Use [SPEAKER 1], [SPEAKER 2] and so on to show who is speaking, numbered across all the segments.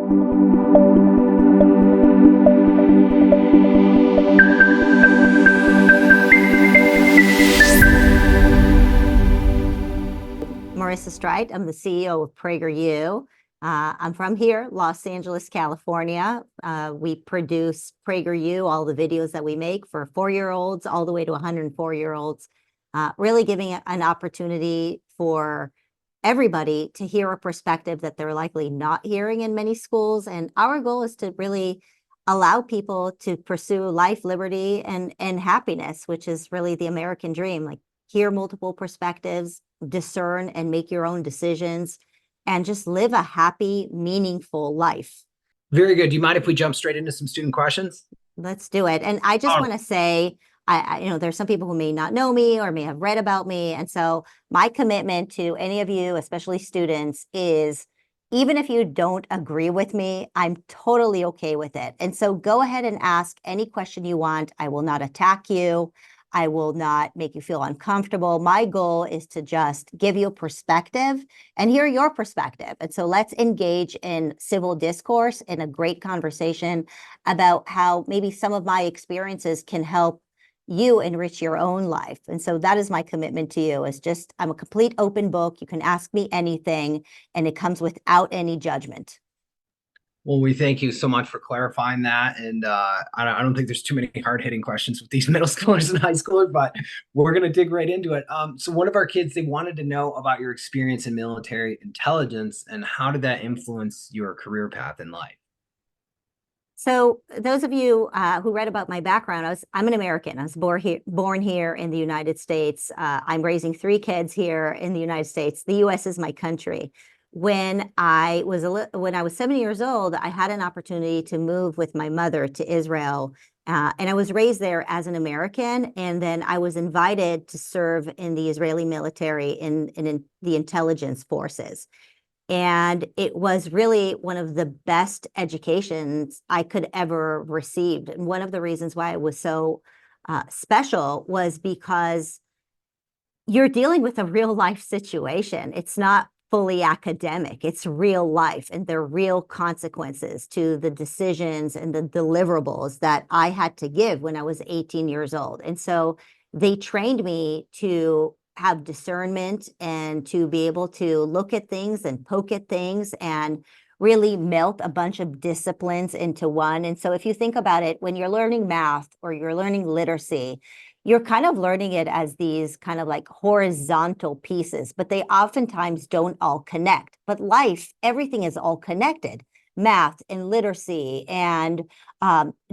[SPEAKER 1] Marissa Streit. I'm the CEO of PragerU. I'm from here, Los Angeles, California. We produce PragerU, all the videos that we make for 4-year-olds all the way to 104-year-olds, really giving an opportunity for everybody to hear a perspective that they're likely not hearing in many schools. And our goal is to really allow people to pursue life, liberty, and happiness, which is really the American dream. Like, hear multiple perspectives, discern and make your own decisions, and just live a happy, meaningful life.
[SPEAKER 2] Very good. Do you mind if we jump straight into some student questions?
[SPEAKER 1] Let's do it. And I just want to say, there's some people who may not know me or may have read about me. And so my commitment to any of you, especially students, is even if you don't agree with me, I'm totally okay with it. And so go ahead and ask any question you want. I will not attack you. I will not make you feel uncomfortable. My goal is to just give you a perspective and hear your perspective. And so let's engage in civil discourse, in a great conversation about how maybe some of my experiences can help you enrich your own life. And so that is my commitment to you, is just, I'm a complete open book. You can ask me anything, and it comes without any judgment.
[SPEAKER 2] Well, we thank you so much for clarifying that. And I don't think there's too many hard-hitting questions with these middle schoolers and high schoolers, but we're going to dig right into it. So one of our kids, they wanted to know about your experience in military intelligence and how did that influence your career path in life?
[SPEAKER 1] So those of you who read about my background, I'm an American. I was born here in the United States. I'm raising 3 kids here in the United States. The U.S. is my country. When I was 7 years old, I had an opportunity to move with my mother to Israel, and I was raised there as an American. And then I was invited to serve in the Israeli military in the intelligence forces. And it was really one of the best educations I could ever receive. And one of the reasons why it was so special was because you're dealing with a real life situation. It's not fully academic, it's real life, and there are real consequences to the decisions and the deliverables that I had to give when I was 18 years old. And so they trained me to have discernment and to be able to look at things and poke at things and really melt a bunch of disciplines into one. And so if you think about it, when you're learning math or you're learning literacy, you're kind of learning it as these kind of like horizontal pieces, but they oftentimes don't all connect. But life, everything is all connected. Math and literacy and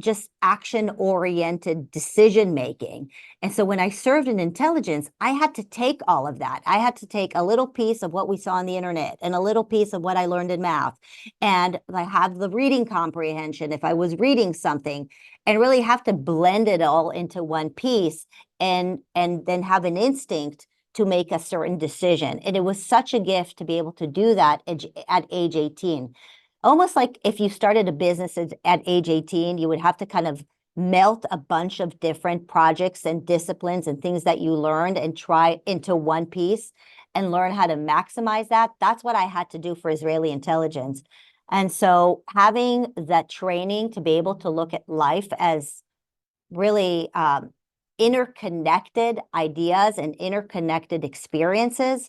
[SPEAKER 1] just action-oriented decision-making. And so when I served in intelligence, I had to take all of that. I had to take a little piece of what we saw on the internet and a little piece of what I learned in math. And I have the reading comprehension if I was reading something, and really have to blend it all into one piece and then have an instinct to make a certain decision. And it was such a gift to be able to do that at age 18. Almost like if you started a business at age 18, you would have to kind of melt a bunch of different projects and disciplines and things that you learned and try into one piece and learn how to maximize that. That's what I had to do for Israeli intelligence. And so having that training to be able to look at life as really interconnected ideas and interconnected experiences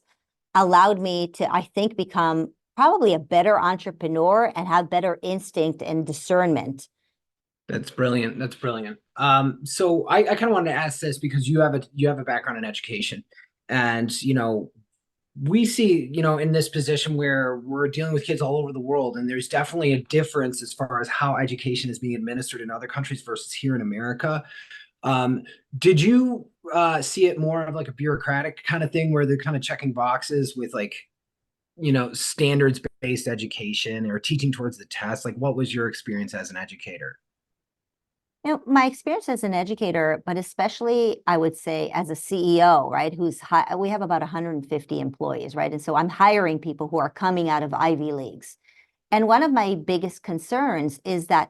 [SPEAKER 1] allowed me to, I think, become probably a better entrepreneur and have better instinct and discernment.
[SPEAKER 2] That's brilliant. That's brilliant. So I kind of wanted to ask this because you have a background in education, and we see in this position where we're dealing with kids all over the world, and there's definitely a difference as far as how education is being administered in other countries versus here in America. Did you see it more of like a bureaucratic kind of thing where they're kind of checking boxes with like standards-based education or teaching towards the test? Like, what was your experience as an educator?
[SPEAKER 1] My experience as an educator, but especially I would say as a CEO, right? We have about 150 employees, right? And so I'm hiring people who are coming out of Ivy Leagues. And one of my biggest concerns is that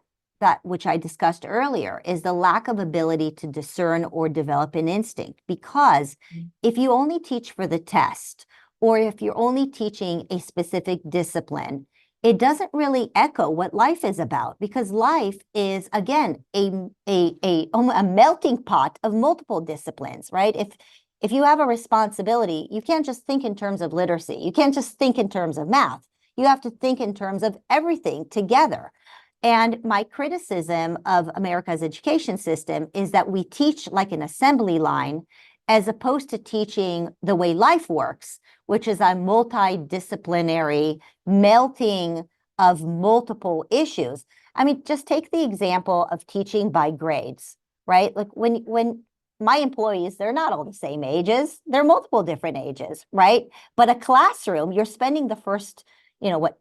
[SPEAKER 1] which I discussed earlier, is the lack of ability to discern or develop an instinct. Because if you only teach for the test, or if you're only teaching a specific discipline, it doesn't really echo what life is about, because life is, again, a melting pot of multiple disciplines, right? If you have a responsibility, you can't just think in terms of literacy. You can't just think in terms of math. You have to think in terms of everything together. And my criticism of America's education system is that we teach like an assembly line, as opposed to teaching the way life works, which is a multidisciplinary melting of multiple issues. I mean, just take the example of teaching by grades, right? Like when my employees, they're not all the same ages, they're multiple different ages, right? But a classroom, you're spending the first,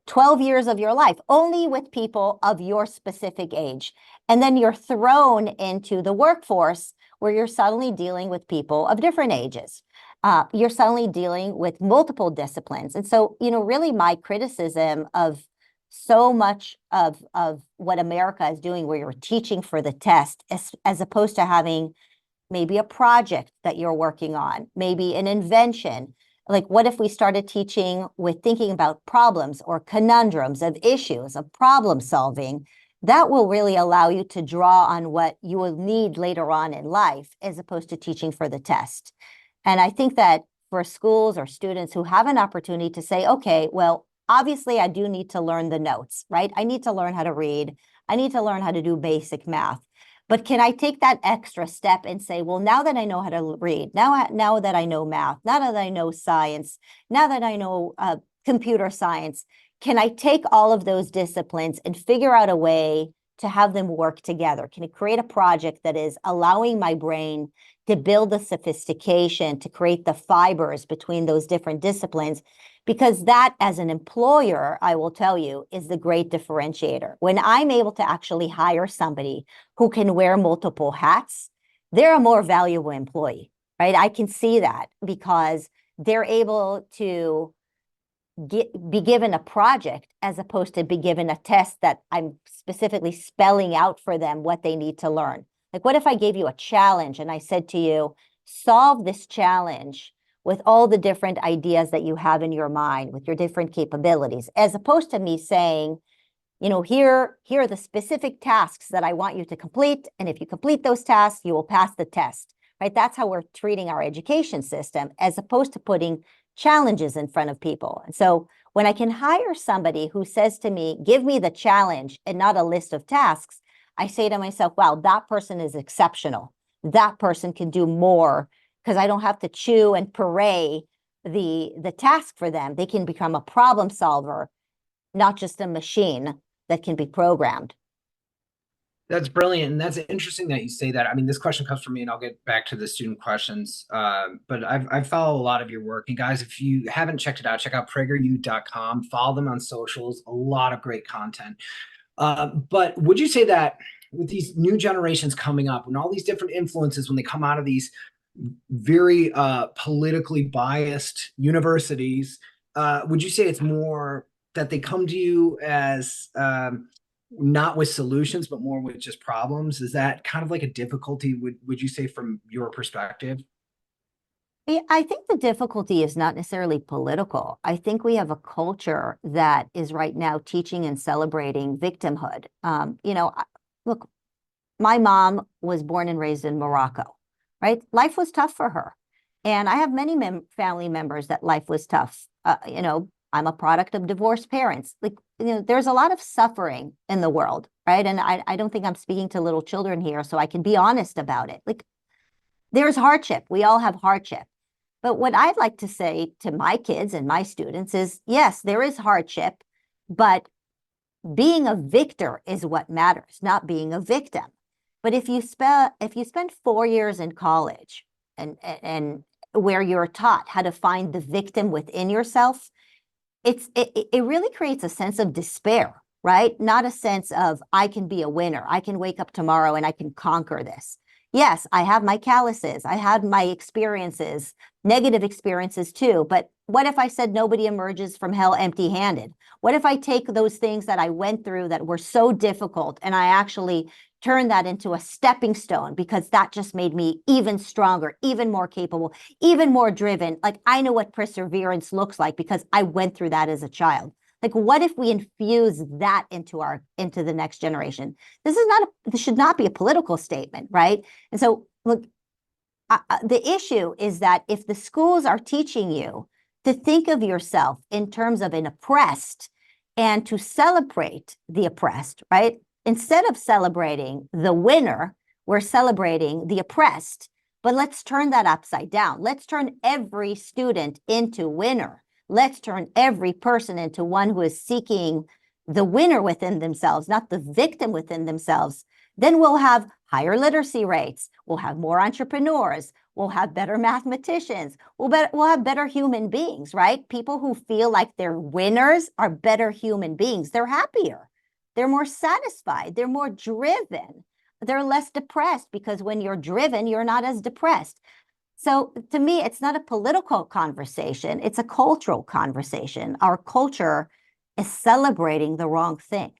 [SPEAKER 1] 12 years of your life only with people of your specific age. And then you're thrown into the workforce where you're suddenly dealing with people of different ages. You're suddenly dealing with multiple disciplines. And so, really my criticism of so much of what America is doing, where you're teaching for the test, as opposed to having maybe a project that you're working on, maybe an invention. Like, what if we started teaching with thinking about problems or conundrums of issues, of problem solving? That will really allow you to draw on what you will need later on in life, as opposed to teaching for the test. And I think that for schools or students who have an opportunity to say, okay, well, obviously I do need to learn the notes, right? I need to learn how to read. I need to learn how to do basic math. But can I take that extra step and say, well, now that I know how to read, now that I know math, now that I know science, now that I know computer science, can I take all of those disciplines and figure out a way to have them work together? Can I create a project that is allowing my brain to build the sophistication, to create the fibers between those different disciplines? Because that, as an employer, I will tell you, is the great differentiator. When I'm able to actually hire somebody who can wear multiple hats, they're a more valuable employee, right? I can see that because they're able to be given a project, as opposed to be given a test that I'm specifically spelling out for them what they need to learn. Like, what if I gave you a challenge and I said to you, solve this challenge with all the different ideas that you have in your mind, with your different capabilities, as opposed to me saying, here are the specific tasks that I want you to complete. And if you complete those tasks, you will pass the test, right? That's how we're treating our education system, as opposed to putting challenges in front of people. And so when I can hire somebody who says to me, give me the challenge and not a list of tasks, I say to myself, wow, that person is exceptional. That person can do more, because I don't have to chew and puree the task for them. They can become a problem solver, not just a machine that can be programmed.
[SPEAKER 2] That's brilliant. And that's interesting that you say that. I mean, this question comes from me, and I'll get back to the student questions. But I follow a lot of your work. And guys, if you haven't checked it out, check out PragerU.com. Follow them on socials. A lot of great content. But would you say that with these new generations coming up, and all these different influences, when they come out of these very politically biased universities, would you say it's more that they come to you as not with solutions, but more with just problems? Is that kind of like a difficulty, would you say, from your perspective?
[SPEAKER 1] Yeah, I think the difficulty is not necessarily political. I think we have a culture that is right now teaching and celebrating victimhood. Look, my mom was born and raised in Morocco, right? Life was tough for her. And I have many family members that life was tough. I'm a product of divorced parents. Like, there's a lot of suffering in the world, right? And I don't think I'm speaking to little children here, so I can be honest about it. Like, there's hardship. We all have hardship. But what I'd like to say to my kids and my students is, yes, there is hardship, but being a victor is what matters, not being a victim. But if you spend 4 years in college and where you're taught how to find the victim within yourself, it really creates a sense of despair, right? Not a sense of, I can be a winner. I can wake up tomorrow and I can conquer this. Yes, I have my calluses. I had my experiences, negative experiences too. But what if I said nobody emerges from hell empty-handed? What if I take those things that I went through that were so difficult and I actually turn that into a stepping stone, because that just made me even stronger, even more capable, even more driven. Like, I know what perseverance looks like because I went through that as a child. Like, what if we infuse that into the next generation? This should not be a political statement, right? And so, look, the issue is that if the schools are teaching you to think of yourself in terms of an oppressed and to celebrate the oppressed, right? Instead of celebrating the winner, we're celebrating the oppressed. But let's turn that upside down. Let's turn every student into winner. Let's turn every person into one who is seeking the winner within themselves, not the victim within themselves. Then we'll have higher literacy rates. We'll have more entrepreneurs. We'll have better mathematicians. We'll have better human beings, right? People who feel like they're winners are better human beings. They're happier. They're more satisfied. They're more driven. They're less depressed, because when you're driven, you're not as depressed. So to me, it's not a political conversation. It's a cultural conversation. Our culture is celebrating the wrong thing.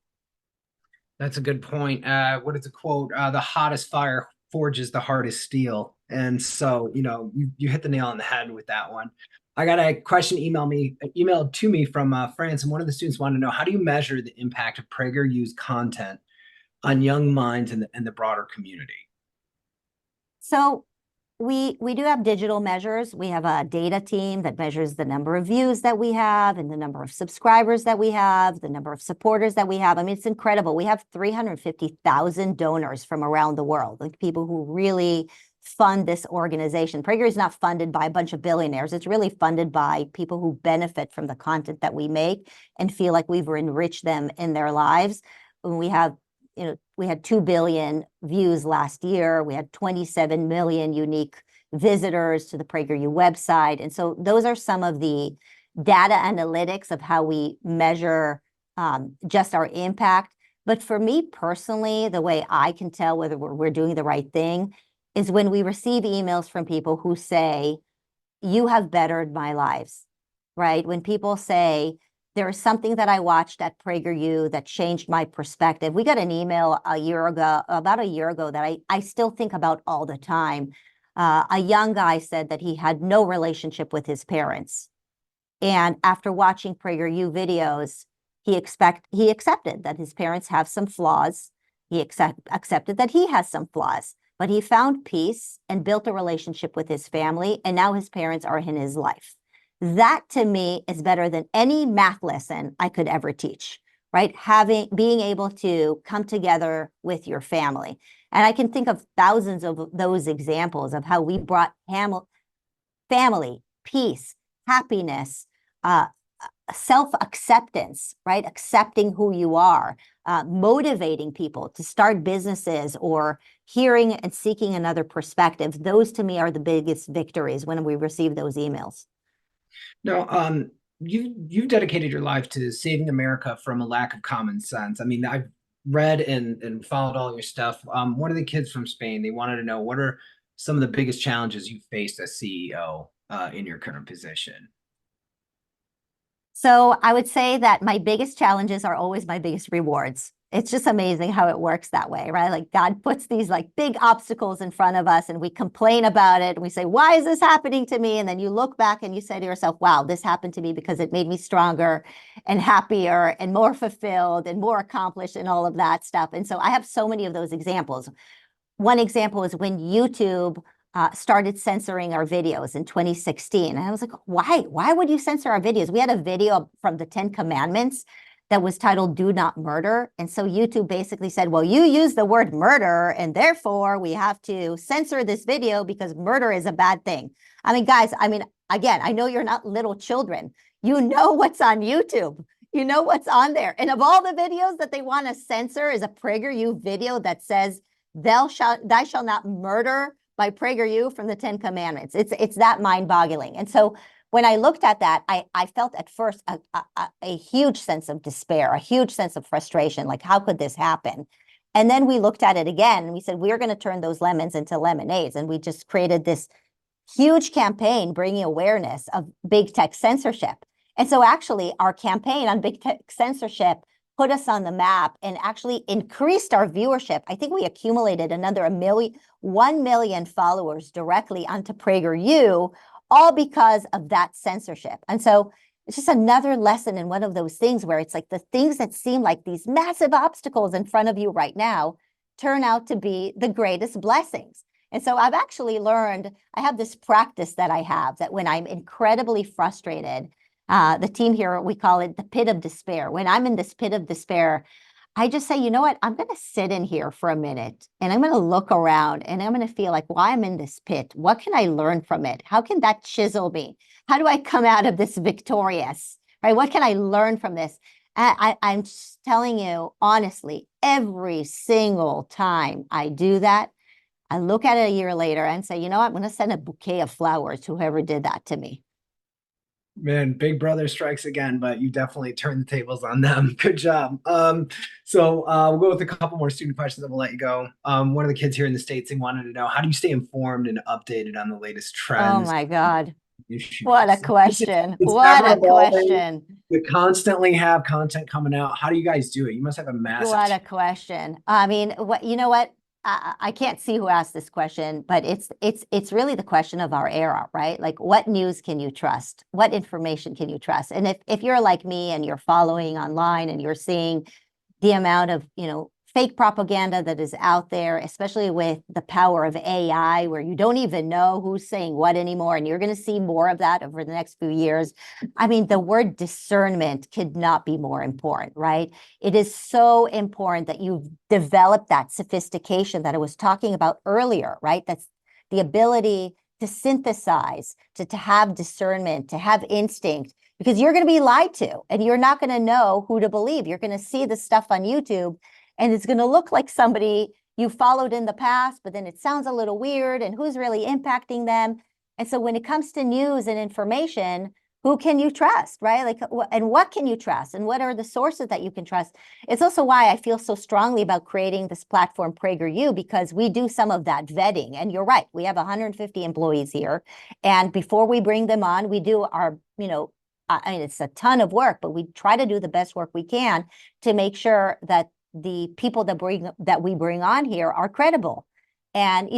[SPEAKER 2] That's a good point. What is the quote? The hottest fire forges the hardest steel. And so, you hit the nail on the head with that one. I got a question emailed to me from France, and one of the students wanted to know, how do you measure the impact of PragerU's content on young minds and the broader community?
[SPEAKER 1] So we do have digital measures. We have a data team that measures the number of views that we have and the number of subscribers that we have, the number of supporters that we have. I mean, it's incredible. We have 350,000 donors from around the world, like people who really fund this organization. Prager is not funded by a bunch of billionaires. It's really funded by people who benefit from the content that we make and feel like we've enriched them in their lives. When we have we had 2 billion views last year. We had 27 million unique visitors to the PragerU website. And so those are some of the data analytics of how we measure just our impact. But for me personally, the way I can tell whether we're doing the right thing is when we receive emails from people who say, "You have bettered my lives," right? When people say, "There is something that I watched at PragerU that changed my perspective." We got an email about a year ago, that I still think about all the time. A young guy said that he had no relationship with his parents. And after watching PragerU videos, he accepted that his parents have some flaws. He accepted that he has some flaws, but he found peace and built a relationship with his family, and now his parents are in his life. That to me is better than any math lesson I could ever teach, right? Being able to come together with your family. And I can think of thousands of those examples of how we brought family, peace, happiness, self-acceptance, right? Accepting who you are, motivating people to start businesses, or hearing and seeking another perspective. Those to me are the biggest victories when we receive those emails.
[SPEAKER 2] No, you've dedicated your life to saving America from a lack of common sense. I mean, I've read and followed all your stuff. One of the kids from Spain, they wanted to know, what are some of the biggest challenges you faced as CEO in your current position?
[SPEAKER 1] So I would say that my biggest challenges are always my biggest rewards. It's just amazing how it works that way, right? Like God puts these like big obstacles in front of us and we complain about it and we say, "Why is this happening to me?" And then you look back and you say to yourself, "Wow, this happened to me because it made me stronger and happier and more fulfilled and more accomplished," and all of that stuff. And so I have so many of those examples. One example is when YouTube started censoring our videos in 2016. And I was like, why would you censor our videos? We had a video from the 10 Commandments that was titled "Do Not Murder." And so YouTube basically said, "Well, you use the word murder, and therefore we have to censor this video because murder is a bad thing." I mean, guys, again, I know you're not little children. You know what's on YouTube. You know what's on there. And of all the videos that they want to censor is a PragerU video that says, "Thou shalt not murder," by PragerU from the 10 Commandments. It's that mind-boggling. And so when I looked at that, I felt at first a huge sense of despair, a huge sense of frustration, like, how could this happen? And then we looked at it again, and we said, we're going to turn those lemons into lemonades. And we just created this huge campaign bringing awareness of big tech censorship. And so actually our campaign on big tech censorship put us on the map and actually increased our viewership. I think we accumulated another 1 million followers directly onto PragerU, all because of that censorship. And so It's just another lesson in one of those things where it's like the things that seem like these massive obstacles in front of you right now turn out to be the greatest blessings. And so I've actually learned, I have this practice that I have that when I'm incredibly frustrated, the team here, we call it the pit of despair. When I'm in this pit of despair, I just say, you know what? I'm going to sit in here for a minute and I'm going to look around and I'm going to feel like, why I'm in this pit. What can I learn from it? How can that chisel me? How do I come out of this victorious? Right? What can I learn from this? I'm just telling you, honestly, every single time I do that, I look at it a year later and say, you know what? I'm going to send a bouquet of flowers to whoever did that to me.
[SPEAKER 2] Man, big brother strikes again, but you definitely turned the tables on them. Good job. We'll go with a couple more student questions and we'll let you go. One of the kids here in the States, they wanted to know, how do you stay informed and updated on the latest
[SPEAKER 1] Oh
[SPEAKER 2] trends,
[SPEAKER 1] my God. What a
[SPEAKER 2] issues?
[SPEAKER 1] question.
[SPEAKER 2] It's
[SPEAKER 1] What
[SPEAKER 2] ever
[SPEAKER 1] a
[SPEAKER 2] evolving.
[SPEAKER 1] question.
[SPEAKER 2] You constantly have content coming out. How do you guys do it? You must have a massive
[SPEAKER 1] What a
[SPEAKER 2] team.
[SPEAKER 1] question. I mean, what you know what? I can't see who asked this question, but it's really the question of our era, right? Like, what news can you trust? What information can you trust? And if you're like me and you're following online and you're seeing the amount of, fake propaganda that is out there, especially with the power of AI, where you don't even know who's saying what anymore. And you're going to see more of that over the next few years. I mean, the word discernment could not be more important, right? It is so important that you've developed that sophistication that I was talking about earlier, right? That's the ability to synthesize, to have discernment, to have instinct, because you're going to be lied to and you're not going to know who to believe. You're going to see the stuff on YouTube and it's going to look like somebody you followed in the past, but then it sounds a little weird and who's really impacting them. And so when it comes to news and information, who can you trust, right? Like, and what can you trust? And what are the sources that you can trust? It's also why I feel so strongly about creating this platform, PragerU, because we do some of that vetting. And you're right, we have 150 employees here. And before we bring them on, we do our, I mean, it's a ton of work, but we try to do the best work we can to make sure that the people that we bring on here are credible. And,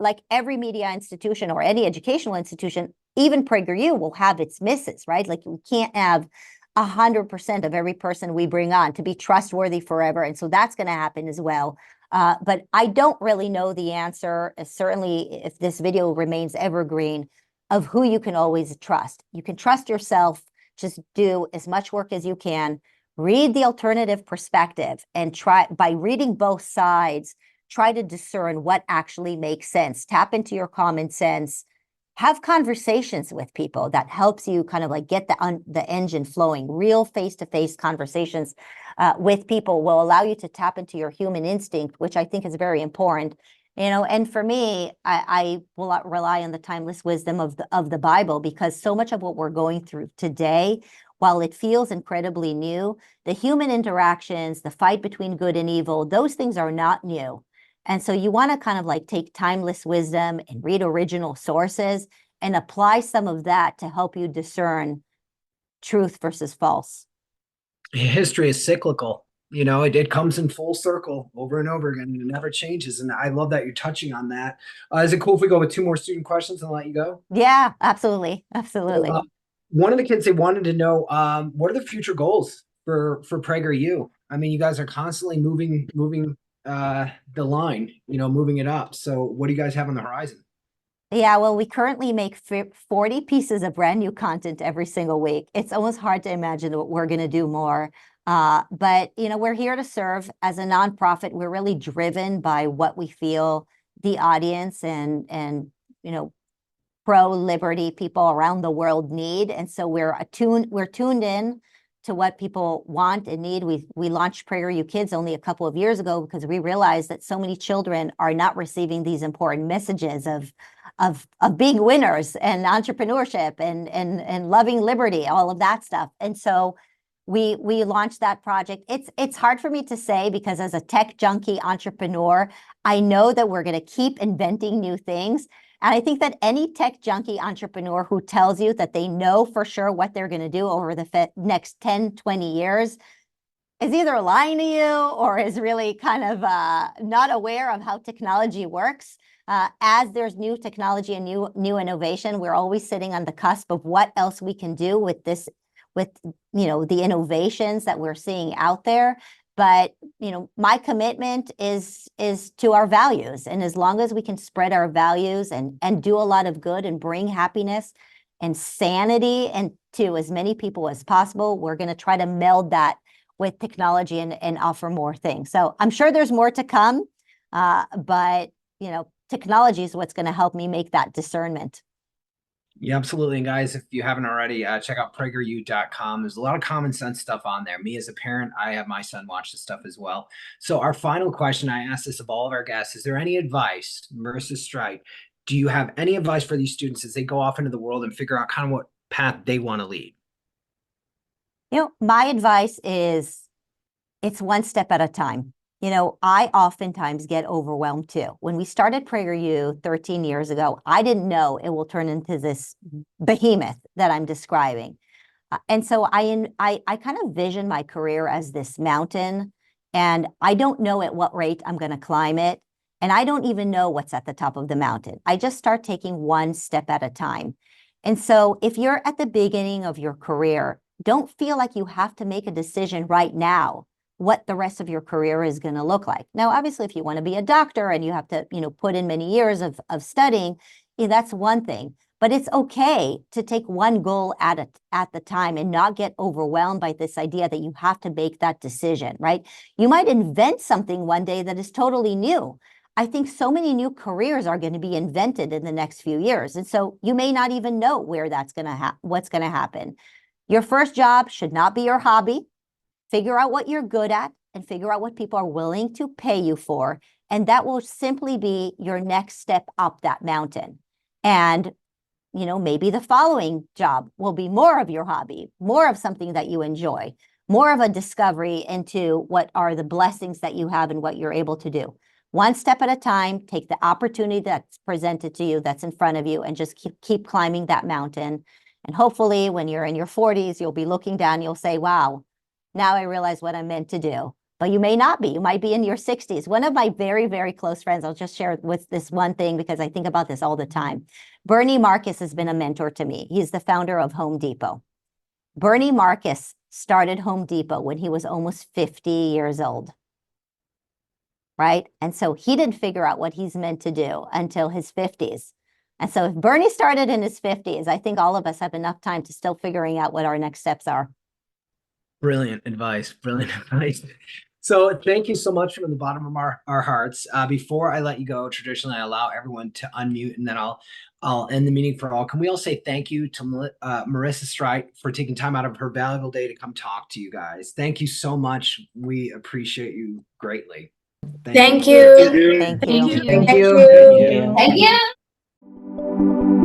[SPEAKER 1] like every media institution or any educational institution, even PragerU will have its misses, right? Like we can't have 100% of every person we bring on to be trustworthy forever. And so that's going to happen as well. But I don't really know the answer, certainly if this video remains evergreen, of who you can always trust. You can trust yourself. Just do as much work as you can. Read the alternative perspective and try, by reading both sides, try to discern what actually makes sense. Tap into your common sense. Have conversations with people that helps you kind of like get the engine flowing. Real face-to-face conversations with people will allow you to tap into your human instinct, which I think is very important. And for me, I will rely on the timeless wisdom of the Bible, because so much of what we're going through today, while it feels incredibly new, the human interactions, the fight between good and evil, those things are not new. And so you want to kind of like take timeless wisdom and read original sources and apply some of that to help you discern truth versus false.
[SPEAKER 2] History is cyclical. It comes in full circle over and over again, and it never changes. And I love that you're touching on that. Is it cool if we go with two more student questions and let you go?
[SPEAKER 1] Yeah, absolutely.
[SPEAKER 2] So,
[SPEAKER 1] Absolutely.
[SPEAKER 2] one of the kids, they wanted to know, what are the future goals for PragerU? I mean, you guys are constantly moving the line, moving it up. So what do you guys have on the horizon?
[SPEAKER 1] Yeah, well, we currently make 40 pieces of brand new content every single week. It's almost hard to imagine what we're going to do more. But, we're here to serve as a nonprofit. We're really driven by what we feel the audience and pro-liberty people around the world need. And so we're tuned in to what people want and need. We launched PragerU Kids only a couple of years ago because we realized that so many children are not receiving these important messages of being winners and entrepreneurship and loving liberty, all of that stuff. And so we launched that project. It's hard for me to say because as a tech junkie entrepreneur, I know that we're going to keep inventing new things. And I think that any tech junkie entrepreneur who tells you that they know for sure what they're going to do over the next 10, 20 years is either lying to you or is really kind of not aware of how technology works. As there's new technology and new innovation, we're always sitting on the cusp of what else we can do with with, the innovations that we're seeing out there. But, my commitment is to our values. And as long as we can spread our values and do a lot of good and bring happiness and sanity and to as many people as possible, we're going to try to meld that with technology and offer more things. So I'm sure there's more to come, but technology is what's going to help me make that discernment.
[SPEAKER 2] Yeah, absolutely. And guys, if you haven't already, check out PragerU.com. There's a lot of common sense stuff on there. Me as a parent, I have my son watch this stuff as well. So our final question, I asked this of all of our guests, is there any advice, Marissa Streit, do you have any advice for these students as they go off into the world and figure out kind of what path they want to lead?
[SPEAKER 1] My advice is it's one step at a time. I oftentimes get overwhelmed too. When we started PragerU 13 years ago, I didn't know it will turn into this behemoth that I'm describing. And so I kind of vision my career as this mountain, and I don't know at what rate I'm going to climb it. And I don't even know what's at the top of the mountain. I just start taking one step at a time. And so if you're at the beginning of your career, don't feel like you have to make a decision right now what the rest of your career is going to look like. Now, obviously, if you want to be a doctor and you have to, put in many years of studying, that's one thing. But it's okay to take one goal at the time and not get overwhelmed by this idea that you have to make that decision, right? You might invent something one day that is totally new. I think so many new careers are going to be invented in the next few years. And so you may not even know where that's going to what's going to happen. Your first job should not be your hobby. Figure out what you're good at and figure out what people are willing to pay you for. And that will simply be your next step up that mountain. And, maybe the following job will be more of your hobby, more of something that you enjoy, more of a discovery into what are the blessings that you have and what you're able to do. One step at a time, take the opportunity that's presented to you, that's in front of you, and just keep climbing that mountain. And hopefully when you're in your 40s, you'll be looking down, you'll say, wow, now I realize what I'm meant to do. But you may not be. You might be in your 60s. One of my very, very close friends, I'll just share with this one thing because I think about this all the time. Bernie Marcus has been a mentor to me. He's the founder of Home Depot. Bernie Marcus started Home Depot when he was almost 50 years old, right? And so he didn't figure out what he's meant to do until his 50s. And so if Bernie started in his 50s, I think all of us have enough time to still figuring out what our next steps are.
[SPEAKER 2] Brilliant advice. Brilliant advice. So thank you so much from the bottom of our hearts. Before I let you go, traditionally I allow everyone to unmute and then I'll end the meeting for all. Can we all say thank you to Marissa Streit for taking time out of her valuable day to come talk to you guys? Thank you so much. We appreciate you greatly.
[SPEAKER 3] Thank you.
[SPEAKER 1] Thank you.
[SPEAKER 3] Thank you. Thank you.